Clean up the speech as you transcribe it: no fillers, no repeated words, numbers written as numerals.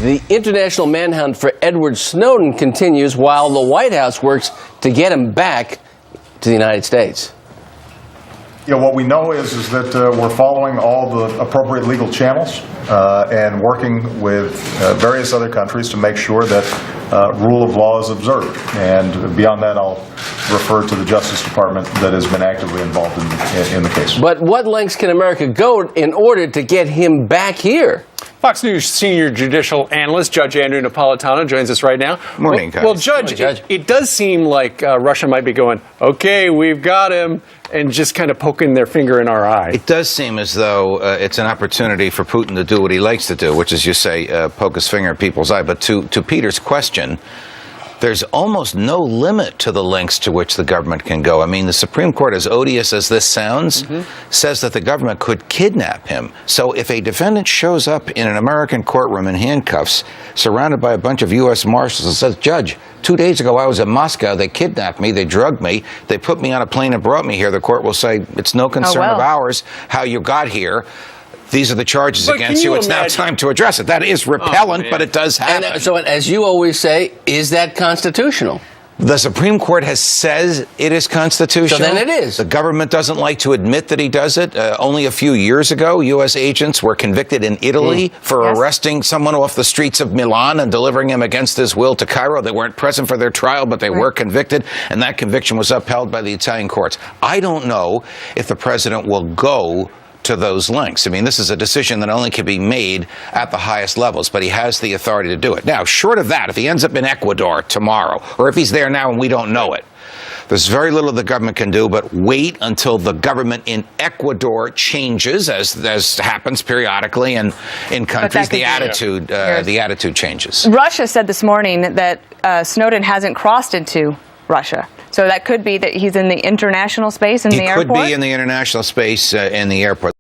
The international manhunt for Edward Snowden continues while the White House works to get him back to the United States. Yeah, what we know is that we're following all the appropriate legal channels and working with various other countries to make sure that rule of law is observed. And beyond that, I'll refer to the Justice Department that has been actively involved in the case. But what lengths can America go in order to get him back here? Fox News senior judicial analyst Judge Andrew Napolitano joins us right now. Morning, guys. Well, Judge, it does seem like Russia might be going, okay, we've got him, and just kind of poking their finger in our eye. It does seem as though it's an opportunity for Putin to do what he likes to do, which is, you say, poke his finger in people's eye. But to Peter's question, there's almost no limit to the lengths to which the government can go. I mean, the Supreme Court, as odious as this sounds, says that the government could kidnap him. So if a defendant shows up in an American courtroom in handcuffs, surrounded by a bunch of U.S. Marshals, and says, Judge, 2 days ago I was in Moscow, they kidnapped me, they drugged me, they put me on a plane and brought me here, the court will say, it's no concern of ours how you got here. These are the charges against you. It's now time to address it. That is repellent, but it does happen. And so, as you always say, is that constitutional? The Supreme Court has said it is constitutional. So then it is. The government doesn't like to admit that he does it. Only a few years ago, U.S. agents were convicted in Italy for arresting someone off the streets of Milan and delivering him against his will to Cairo. They weren't present for their trial, but they were convicted, and that conviction was upheld by the Italian courts. I don't know if the president will go to those lengths. I mean, this is a decision that only can be made at the highest levels, but he has the authority to do it. Now, short of that, if he ends up in Ecuador tomorrow, or if he's there now and we don't know it, there's very little the government can do but wait until the government in Ecuador changes, as happens periodically and in countries. The attitude changes. Russia said this morning that Snowden hasn't crossed into Russia. So that could be that he's in the international space in the airport? He could be in the international space in the airport.